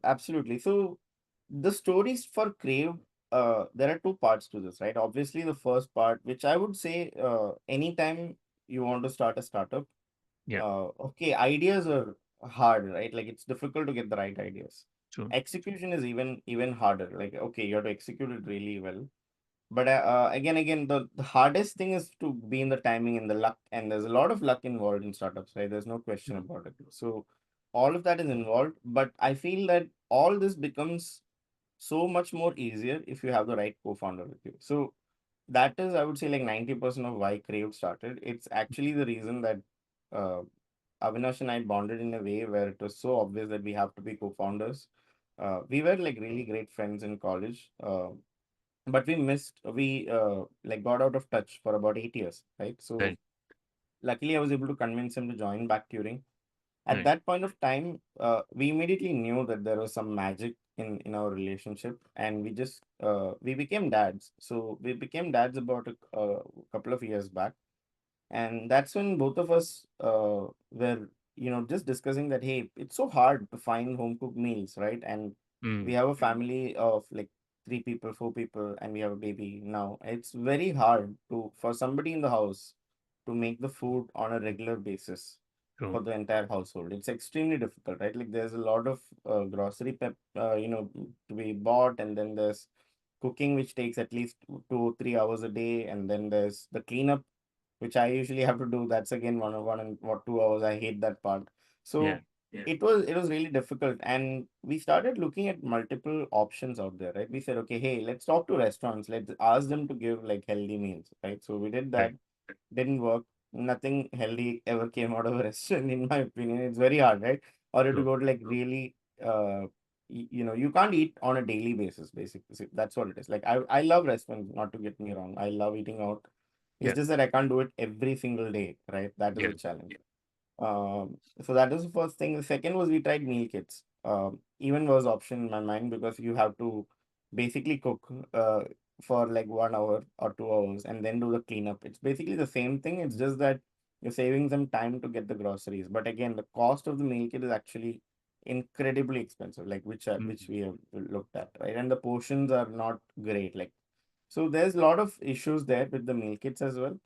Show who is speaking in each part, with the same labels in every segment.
Speaker 1: Absolutely. So the stories for Crave, there are two parts to this, right? Obviously, the first part, which I would say, anytime you want to start a startup,
Speaker 2: Yeah,
Speaker 1: okay, ideas are hard, right? Like it's difficult to get the right ideas.
Speaker 2: true.
Speaker 1: Execution is even harder. Like, okay, you have to execute it really well. But again, the hardest thing is to be in the timing and the luck, and there's a lot of luck involved in startups, right? There's no question
Speaker 2: True.
Speaker 1: about it. So all of that is involved, but I feel that all this becomes so much more easier if you have the right co-founder with you. So that is, I would say, like 90% of why Crave started. It's actually the reason that uh, Avinash and I bonded in a way where it was so obvious that we have to be co-founders. We were like really great friends in college. But we like got out of touch for about 8 years, right? So
Speaker 2: Right,
Speaker 1: luckily I was able to convince him to join back during. At
Speaker 2: right.
Speaker 1: that point of time, we immediately knew that there was some magic in our relationship, and we became dads. So we became dads about a couple of years back, and that's when both of us were just discussing that, hey, it's so hard to find home cooked meals, right? And we
Speaker 2: Mm,
Speaker 1: have a family of like 3 people, 4 people, and we have a baby now. It's very hard to for somebody in the house to make the food on a regular basis
Speaker 2: true.
Speaker 1: for the entire household. It's extremely difficult, right? Like there's a lot of grocery to be bought, and then there's cooking which takes at least 2 or 3 hours a day, and then there's the cleanup which I usually have to do. That's again 1 and 2 hours. I hate that part.
Speaker 2: Yeah,
Speaker 1: So it was really difficult, and we started looking at multiple options out there, right? We said, okay, hey, let's talk to restaurants. Let's ask them to give like healthy meals, right? So we did that.
Speaker 2: right.
Speaker 1: Didn't work. Nothing healthy ever came out of a restaurant, in my opinion. It's very hard, right? Or you have to
Speaker 2: True.
Speaker 1: go to like really, you can't eat on a daily basis, basically. So that's what it is. Like I love restaurants, not to get me wrong. I love eating out. It's
Speaker 2: Yeah,
Speaker 1: just that I can't do it every single day, right? That is
Speaker 2: yeah.
Speaker 1: a challenge. So that was the first thing. The second was we tried meal kits. Even was option in my mind because you have to basically cook for like 1 hour or 2 hours and then do the cleanup. It's basically the same thing. It's just that you're saving some time to get the groceries. But again, the cost of the meal kit is actually incredibly expensive, like which
Speaker 2: Mm,
Speaker 1: we have looked at, right? And the portions are not great. Like so, there's a lot of issues there with the meal kits as well.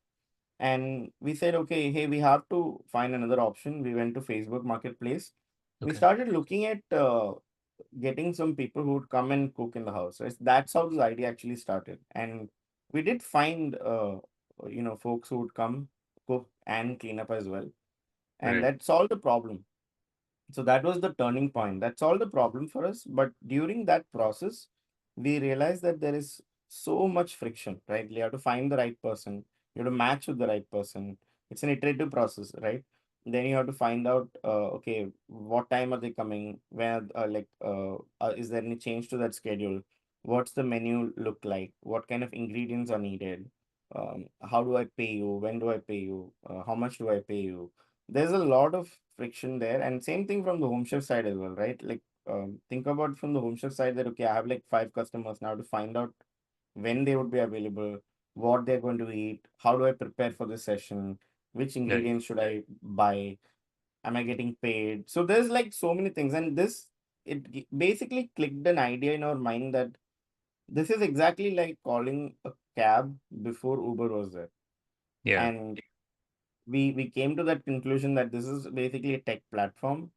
Speaker 1: And we said, okay, hey, we have to find another option. We went to Facebook Marketplace. We
Speaker 2: okay.
Speaker 1: started looking at getting some people who would come and cook in the house. Right? That's how this idea actually started. And we did find, folks who would come, cook, and clean up as well. And
Speaker 2: Right.
Speaker 1: that solved the problem. So that was the turning point. That solved the problem for us. But during that process, we realized that there is so much friction, right? You have to find the right person, you have to match with the right person. It's an iterative process, right? Then you have to find out, okay, what time are they coming? Where, is there any change to that schedule? What's the menu look like? What kind of ingredients are needed? How do I pay you? When do I pay you? How much do I pay you? There's a lot of friction there, and same thing from the home chef side as well, right? Like think about from the home chef side that, okay, I have like 5 customers now to find out when they would be available, what they're going to eat, how do I prepare for this session, which
Speaker 2: Right.
Speaker 1: ingredients should I buy, am I getting paid? So there's like so many things, and basically clicked an idea in our mind that this is exactly like calling a cab before Uber was there.
Speaker 2: Yeah.
Speaker 1: And we came to that conclusion that this is basically a tech platform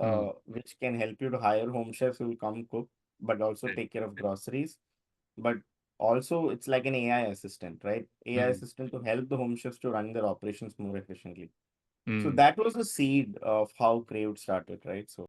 Speaker 2: Mm,
Speaker 1: which can help you to hire home chefs who will come cook, but also
Speaker 2: right.
Speaker 1: take care of groceries. But also, it's like an AI assistant, right? AI
Speaker 2: Mm,
Speaker 1: assistant to help the home chefs to run their operations more efficiently. So
Speaker 2: mm.
Speaker 1: that was the seed of how Cravd started, right? So